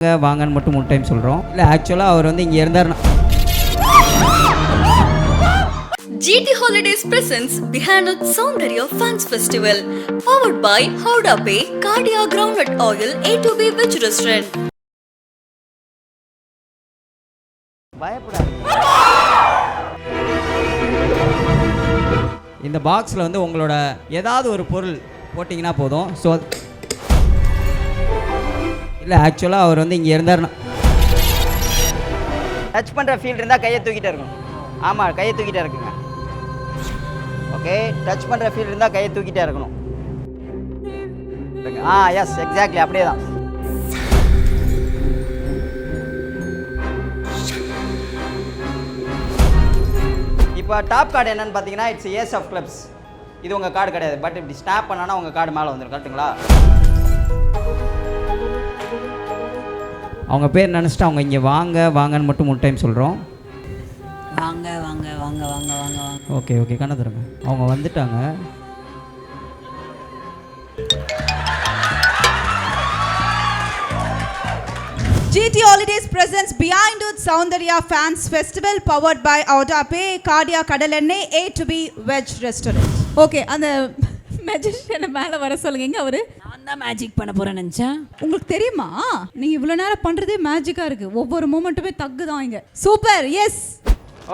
வாங்கன்னு மட்டும் 3 டைம் சொல்கிறோம். இல்லை ஆக்சுவலாக அவர் வந்து இங்கே இருந்தார். GT Holidays presents Behind Soundarya Fans Festival, powered by Howrah Pay, Cardia Groundnut Oil, A2B Veg Restaurant. பயப்படாது. இந்த பாக்ஸில் வந்து உங்களோட ஏதாவது ஒரு பொருள் போட்டிங்கன்னா போதும். ஸோ இல்லை ஆக்சுவலாக அவர் வந்து இங்கே இருந்தார். டச் பண்ணுற ஃபீல் இருந்தால் கையை தூக்கிட்டே இருக்கணும். ஆமாம், கையை தூக்கிட்டே இருக்குங்க. ஓகே, டச் பண்ணுற ஃபீல் இருந்தால் கையை தூக்கிட்டே இருக்கணும். எஸ், எக்ஸாக்ட்லி அப்படியே தான். இப்போ டாப் கார்டு என்னன்னு பார்த்தீங்கன்னா இட்ஸ் ஏஸ் ஆஃப் கிளப்ஸ். இது உங்கள் கார்டு கிடையாது, பட் இப்படி ஸ்டாப் பண்ணானா உங்கள் கார்டு மேலே வந்துடும். கரெக்டுங்களா? அவங்க பேர் நினச்சிட்டு அவங்க இங்கே வாங்கன்னு மட்டும் 3 டைம் சொல்கிறோம். வாங்க வாங்க வாங்க வாங்க வாங்க வாங்க. ஓகே ஓகே, கண்ணை தருங்க. அவங்க வந்துட்டாங்க. GT Holidays presents Behind Soundarya Fans Festival, powered by Howrah Pay, Cardia Kadalennai, A2B Veg Restaurant. Okay, அந்த மேஜிஷியனை மேலே வர சொல்லுங்க. எங்க அவரு? நான் தான் மேஜிக் பண்ண போறேன்னு நினச்சேன். உங்களுக்கு தெரியுமா, நீங்க இவ்வளோ நேரம் பண்றதே மேஜிக்கா இருக்கு. ஒவ்வொரு மூமெண்ட்டுமே தக்கு தான் இங்க. Super, S.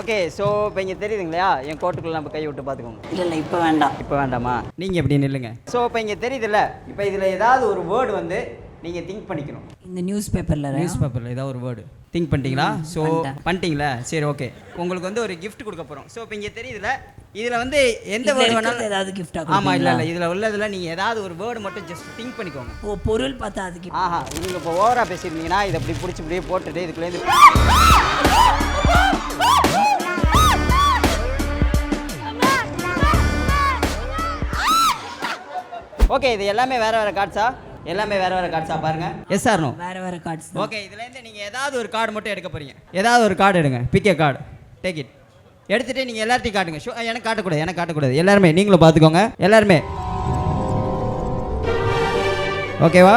ஓகே, ஸோ இப்போ இங்கே தெரியுதுங்களா, என் கோட்டுக்குள்ளே நம்ம கை விட்டு பார்த்துக்கோங்க. இல்லை இப்போ வேண்டாம். இப்போ வேண்டாமா? நீங்கள் எப்படி நில்லுங்க. ஸோ இப்போ இங்கே தெரியுதுல்ல, இப்போ இதில் ஏதாவது ஒரு வேர்டு வந்து நீங்கள் திங்க் பண்ணிக்கணும். இந்த நியூஸ் பேப்பரில் ஏதாவது ஒரு வேர்டு திங்க் பண்ணிட்டீங்களா? ஸோ பண்ணிட்டீங்களா? சரி, ஓகே. உங்களுக்கு வந்து ஒரு gift கொடுக்க போகிறோம். ஸோ இப்போ இங்கே தெரியுதுல்ல, இதில் வந்து எந்த வேர்டு வேணாலும் ஏதாவது கிஃப்டாக. ஆமாம், இல்லை இதில் உள்ளதில் நீங்கள் ஏதாவது ஒரு வேர்டு மட்டும் ஜஸ்ட் திங்க் பண்ணிக்கோங்க. ஓ, பொருள் பார்த்தா அதுக்கு. ஆஹா, நீங்கள் இப்போ ஓவராக பேசியிருந்தீங்கன்னா இதை இப்படி பிடிச்சி இப்படியே போட்டுட்டு இதுக்குள்ளேருந்து ஓகே. இது எல்லாமே வேறு வேறு கார்ட்ஸா? எல்லாமே வேறு வேறு கார்ட்ஸா பாருங்க. Yes sir no? வேறு வேறு கார்ட்ஸ். ஓகே, இதுலேருந்து நீங்கள் ஏதாவது ஒரு கார்டு மட்டும் எடுக்க போகிறீங்க. ஏதாவது ஒரு கார்டு எடுங்க. Pick a card, take it. எடுத்துகிட்டு நீங்கள் எல்லாத்தையும் காட்டுங்க. ஷோ, எனக்கு காட்டக்கூடாது. எல்லாருமே நீங்களும் பார்த்துக்கோங்க. எல்லாருமே ஓகேவா?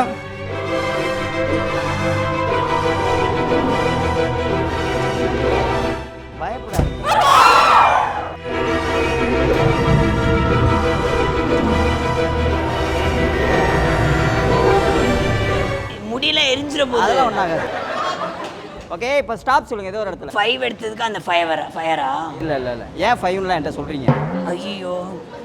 பயப்படாது. முடியல, எரிஞ்சிட போகுது. அதெல்லாம் ஒன்றாகாது. ஓகே, இப்போ ஸ்டாப் சொல்லுங்கள். ஏதோ ஒரு இடத்துல 5 எடுத்ததுக்கு அந்த ஃபயரா? இல்லை ஏன் 5லாம் என்கிட்ட சொல்கிறீங்க? ஐயோ,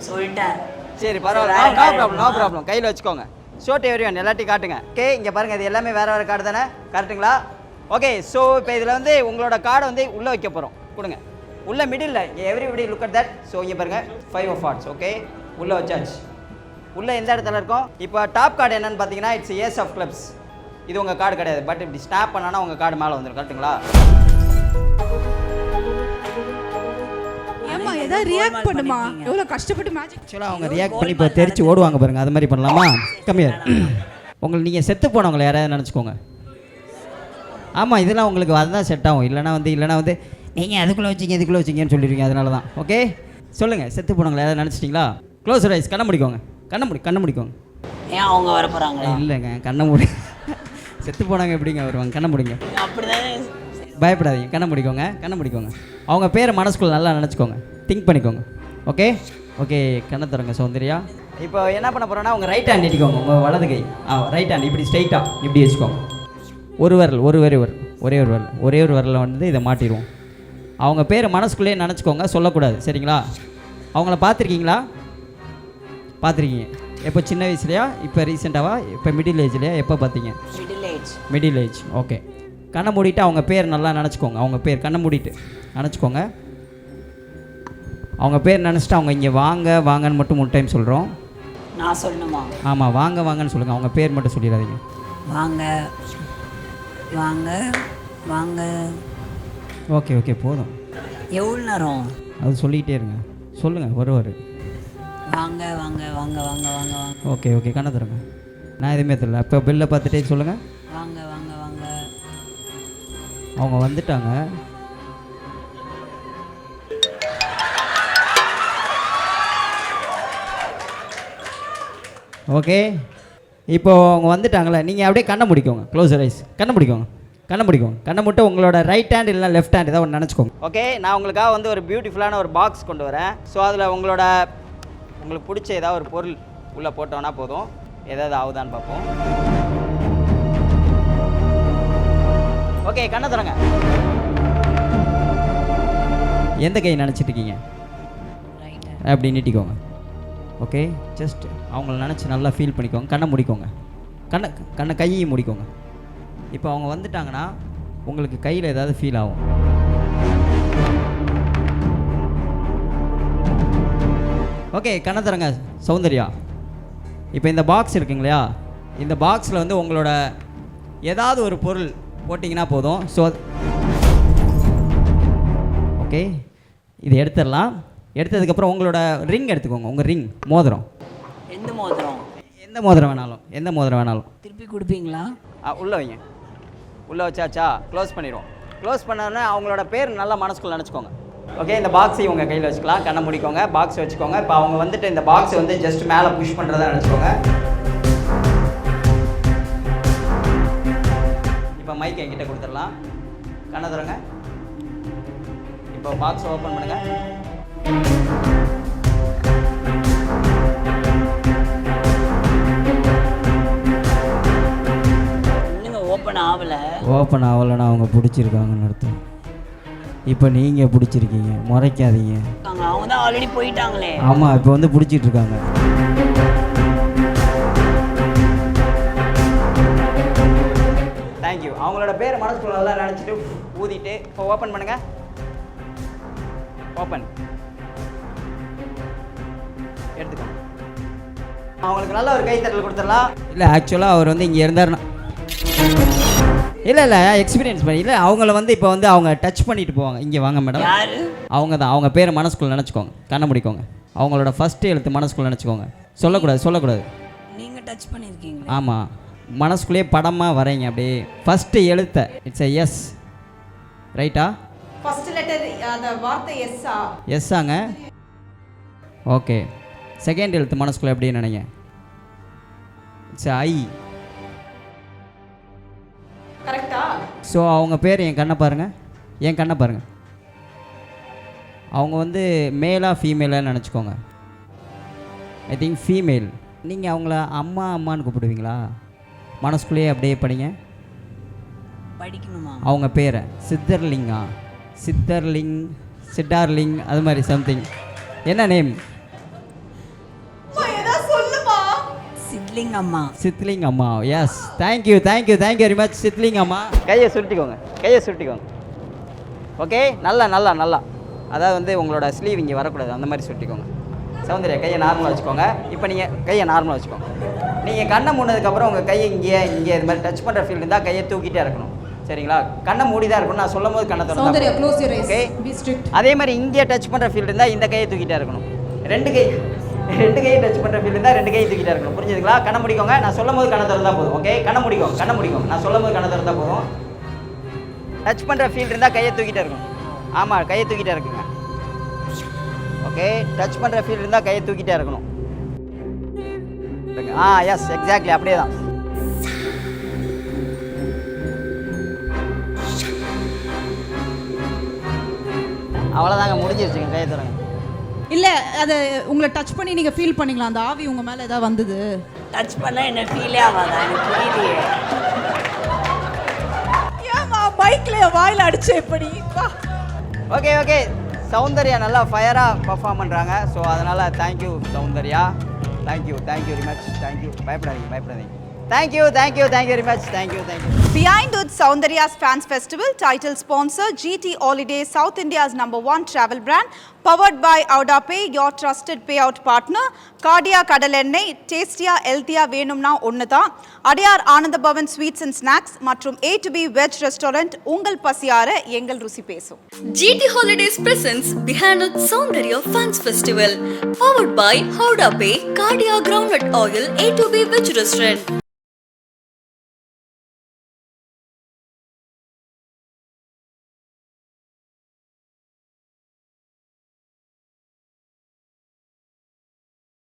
சொல்லிட்டேன். சரி, பரவாயில்ல. No problem. கையில் வச்சுக்கோங்க. ஷோட் எவ்ரிவன் எல்லாத்தையும் காட்டுங்க. ஓகே, இங்கே பாருங்கள். இது எல்லாமே வேறு வேறு கார்டு தானே? கரெக்டுங்களா? ஓகே, ஸோ இப்போ இதில் வந்து உங்களோட கார்டை வந்து உள்ளே வைக்க போகிறோம். கொடுங்க. உள்ளே middle everybody look at that. So இங்கே பாருங்கள், 5 of hearts. ஓகே, உள்ளே வச்சாச்சு. உள்ளே எந்த இடத்துல இருக்கும்? இப்போ டாப் கார்டு என்னன்னு பார்த்தீங்கன்னா இட்ஸ் ஏஸ் ஆஃப் கிளப்ஸ். இது உங்கள் கார்டு கிடையாது, பட் இப்படி ஸ்டாப் பண்ணானா உங்கள் கார்டு மேலே வந்துடும். கரெக்டுங்களா? ஏமா ஏதாவது ரியாக்ட் பண்ணுமா? எவ்வளோ கஷ்டப்பட்டு மேஜிக். ஆக்சுவலாக அவங்க ரியாக்ட் பண்ணி இப்போ தெரிச்சு ஓடுவாங்க பாருங்க. அது மாதிரி பண்ணலாமா? கம்மியாக உங்களுக்கு நீங்கள் செத்து போனவங்களை யாராவது நினச்சிக்கோங்க. ஆமாம், இதெல்லாம் உங்களுக்கு அதுதான் செட் ஆகும். இல்லைனா வந்து நீங்கள் அதுக்குள்ளே வச்சிங்க இதுக்குள்ளே வச்சிங்கன்னு சொல்லிடுவீங்க. அதனால தான். ஓகே, சொல்லுங்கள். செத்து போனவங்களை யாராவது நினச்சிட்டிங்களா? க்ளோஸ் ரைஸ், கண்ணை முடிக்கோங்க. கண்ணை முடிக்கோங்க. ஏன் அவங்க வர போகிறாங்களா? இல்லைங்க, கண்ணை மூடி. செத்து போனாங்க எப்படிங்க வருவாங்க? கண்ணை முடிங்க. அப்படிதானே. பயப்படாதீங்க. கண்ணை முடிக்கோங்க. அவங்க பேரை மனசுக்குள்ள நல்லா நினச்சிக்கோங்க. திங்க் பண்ணிக்கோங்க. ஓகே ஓகே, கண்ணை தரங்க சௌந்தர்யா. இப்போ என்ன பண்ண போகிறோன்னா உங்கள் ரைட் ஹேண்ட் நீட்டிக்கோங்க. உங்கள் வலது கை ரைட் ஹேண்ட் இப்படி ஸ்ட்ரைட்டாக இப்படி வச்சுக்கோங்க. ஒரே ஒரு விரலில் வந்து இதை மாட்டிடுவோம். அவங்க பேரை மனசுக்குள்ளேயே நினச்சிக்கோங்க, சொல்லக்கூடாது. சரிங்களா? அவங்கள பார்த்துருக்கீங்களா? பார்த்துருக்கீங்க. எப்போ சின்ன வயசுலையா? இப்போ ரீசெண்டாவா? இப்போ மிடில் ஏஜ்லையா? எப்போ பார்த்தீங்க? Middle age. ஓகே, கண்ணை மூடிட்டு அவங்க பேர் நல்லா நினச்சிக்கோங்க. அவங்க பேர் கண்ணை மூடிட்டு நினச்சிக்கோங்க. அவங்க பேர் நினச்சிட்டு அவங்க இங்கே வாங்கன்னு மட்டும் 3 டைம் சொல்கிறோம். நான் சொல்லணுமா? ஆமாம், வாங்கன்னு சொல்லுங்கள். அவங்க பேர் மட்டும் சொல்லிடாதீங்க. வாங்க வாங்க வாங்க. ஓகே, போதும். எவ்வளோ நேரம்? அது சொல்லிக்கிட்டே இருங்க. சொல்லுங்கள். வருவார். வாங்க வாங்க வாங்க வாங்க வாங்க வாங்க. ஓகே, கண்ணை தருங்க. நான் எதுவுமே தெரியல. அப்போ பில்லை பார்த்துட்டே சொல்லுங்கள். வாங்க வாங்க வாங்க. அவங்க வந்துட்டாங்க. ஓகே, இப்போ அவங்க வந்துட்டாங்களே, நீங்கள் அப்படியே கண்ணை முடிக்கோங்க. க்ளோஸ் ரைஸ், கண்ணை முடிக்கோங்க. கண்ணை மட்டும் உங்களோட ரைட் ஹேண்ட் இல்லைனா லெஃப்ட் ஹேண்ட் ஏதாவது ஒன்று நினச்சிக்கோங்க. ஓகே, நான் உங்களுக்காக வந்து ஒரு பியூட்டிஃபுல்லான ஒரு பாக்ஸ் கொண்டு வரேன். ஸோ அதில் உங்களுக்கு பிடிச்ச ஏதாவது ஒரு பொருள் உள்ளே போட்டோன்னா போதும், ஏதாவது ஆகுதான்னு பார்ப்போம். ஓகே, கண்ணை தரங்க. எந்த கை நினச்சிட்டு இருக்கீங்க அப்படி நீட்டிக்கோங்க. ஓகே, ஜஸ்ட் அவங்கள நினச்சி நல்லா ஃபீல் பண்ணிக்கோங்க. கண்ணை முடிக்கோங்க. கண்ணை கையை முடிக்கோங்க. இப்போ அவங்க வந்துட்டாங்கன்னா உங்களுக்கு கையில் ஏதாவது ஃபீல் ஆகும். ஓகே, கண்ணை தரங்க சௌந்தர்யா. இப்போ இந்த பாக்ஸ் இருக்குங்க இல்லையா, இந்த பாக்ஸில் வந்து உங்களோட ஏதாவது ஒரு பொருள் போட்டிங்கன்னா போதும். ஸோ ஓகே, இது எடுத்துடலாம். எடுத்ததுக்கப்புறம் உங்களோட ரிங் எடுத்துக்கோங்க. உங்கள் ரிங், மோதிரம். எந்த மோதிரம்? எந்த மோதிரம் வேணாலும் திருப்பி கொடுப்பீங்களா? உள்ளே வைங்க. உள்ளே வச்சாச்சா? க்ளோஸ் பண்ணிடுவோம். க்ளோஸ் பண்ணோன்னே அவங்களோட பேர் நல்லா மனசுக்குள்ள நினச்சிக்கோங்க. ஓகே, இந்த பாக்ஸையும் உங்கள் கையில் வச்சுக்கலாம். கண்ணை முடிக்கோங்க, பாக்ஸ் வச்சுக்கோங்க. இப்போ அவங்க வந்துட்டு இந்த பாக்ஸை வந்து ஜஸ்ட் மேலே புஷ் பண்ணுறதா நினச்சிக்கோங்க. இப்போ மைக் என்கிட்ட கொடுத்துடலாம். கண்ணை தரங்க. இப்போ பாக்ஸ் ஓப்பன் பண்ணுங்கள். ஓப்பன் ஆகலைன்னா அவங்க பிடிச்சிருக்காங்கன்னு அர்த்தம். இப்போ நீங்கள் பிடிச்சிருக்கீங்க, முறைக்காதீங்க. அவங்க தான் ஆல்ரெடி போயிட்டாங்களே. ஆமாம், இப்போ வந்து பிடிச்சிட்டு இருக்காங்க. தேங்க்யூ. அவங்களோட பேர் மனசுக்குள்ள நல்லா நினச்சிட்டு ஊதிட்டு இப்போ ஓப்பன் பண்ணுங்கள். ஓப்பன் எடுத்துக்கோங்க. அவங்களுக்கு நல்ல ஒரு கைத்தட்டல் கொடுத்துடலாம். இல்லை, ஆக்சுவலாக அவர் வந்து இங்கே இருந்தாருன்னா இல்லை எக்ஸ்பீரியன்ஸ் பண்ணி இல்லை, அவங்கள வந்து இப்போ வந்து அவங்க டச் பண்ணிட்டு போவாங்க. இங்கே வாங்க மேடம். அவங்க தான். அவங்க பேரை மனசுக்குள்ள நினச்சிக்கோங்க. கண்ணை முடிக்கோங்க. அவங்களோட ஃபஸ்ட்டு எழுத்து மனசுக்குள்ள நினச்சிக்கோங்க. சொல்லக்கூடாது. நீங்கள் டச் பண்ணியிருக்கீங்க? ஆமாம், மனசுக்குள்ளேயே படமாக வரைங்க அப்படியே. ஃபஸ்ட்டு எழுத்தை இட்ஸ் எஸ், ரைட்டா? ஃபர்ஸ்ட் லெட்டர் அந்த வார்த்தை எஸ்ஸா? எஸ்ஸாங்க. ஓகே, செகண்ட் எழுத்து மனசுக்குள்ளே எப்படி நினைங்க? It's I. கரெக்டா? ஸோ அவங்க பேர் என் கண்ணை பாருங்கள். அவங்க வந்து மேலா ஃபீமேலாக நினச்சிக்கோங்க. I think female. நீங்கள் அவங்கள அம்மான்னு கூப்பிடுவீங்களா? மனசுக்குள்ளேயே அப்படியே படிக்கணுமா அவங்க பேரை? சித்தார்லிங் அது மாதிரி சம்திங். என்ன நேம்? சித்லிங் அம்மா. எஸ், தேங்க்யூ வெரி மச் சித்லிங் அம்மா. கையை சுருட்டிக்கோங்க. ஓகே, நல்லா அதாவது வந்து உங்களோட ஸ்லீவ் இங்கே வரக்கூடாது, அந்த மாதிரி சுருட்டிக்கோங்க. சௌந்தர்யா, கையை நார்மலாக வச்சுக்கோங்க. இப்போ நீங்கள் கையை நார்மலாக வச்சுக்கோங்க. நீங்கள் கண்ணை மூடினதுக்கப்புறம் உங்கள் கையை இங்கே இது மாதிரி டச் பண்ணுற ஃபீல் இருந்தால் கையை தூக்கிட்டே இருக்கணும். சரிங்களா? கண்ணை மூடி தான் இருக்கணும். நான் சொல்லும் போது கண்ணை திறந்து. ஓகே, அதே மாதிரி இங்கே டச் பண்ணுற ஃபீல் இருந்தால் இந்த கையை தூக்கிட்டே இருக்கணும். ரெண்டு கையை டச் பண்ணுற ஃபீல் இருந்தால் ரெண்டு கையை தூக்கிட்டே இருக்கணும். புரிஞ்சுதுங்களா? கண்ணை முடிக்கோங்க. நான் சொல்லும் போது கண்ணை திறந்தா போதும். ஓகே, கண்ணை முடிக்கோங்க. நான் சொல்லும் போது கண்ணை திறந்தா போதும். டச் பண்ணுற ஃபீல் இருந்தால் கையை தூக்கிட்டே இருக்கணும். ஆமாம், கையை தூக்கிட்டே இருக்குங்க. ஓகே, டச் பண்ணுற ஃபீல் இருந்தால் கையை தூக்கிட்டே இருக்கணும். எஸ், எக்ஸாக்ட்லி அப்படியே தான். அவ்வளோதாங்க, முடிஞ்சிருச்சுங்க. கையை தரங்க. இல்லை, அது உங்களை டச் பண்ணி நீங்கள் ஃபீல் பண்ணீங்களா? அந்த ஆவி உங்கள் மேலே ஏதாவது வந்தது? டச் பண்ணால் என்ன ஃபீலே ஆகாதா? எனக்கு புரியலையே. ஏமா பைக்கில் வாயில் அடிச்சு எப்படி? ஓகே, சௌந்தர்யா நல்லா ஃபயராக பர்ஃபார்ம் பண்ணுறாங்க. ஸோ அதனால் thank you Soundarya. Thank you very much. Thank you. பயப்படாதீங்க. Thank you very much. Thank you. Behind Wood Soundarya's Fans Festival, title sponsor GT Holidays, South India's #1 travel brand, powered by Audapay, your trusted payout partner, Cardia Kadalennai, Tastia Healthia Venumna Onnatha, Adiyar Anandabhavan Sweets and Snacks, மற்றும் A2B Veg Restaurant, Ungal Pasiyara, Engal Rusi Peso. GT Holidays presents Behind Wood Soundarya Fans Festival, powered by Audapay, Cardia Groundnut Oil, A2B Veg Restaurant.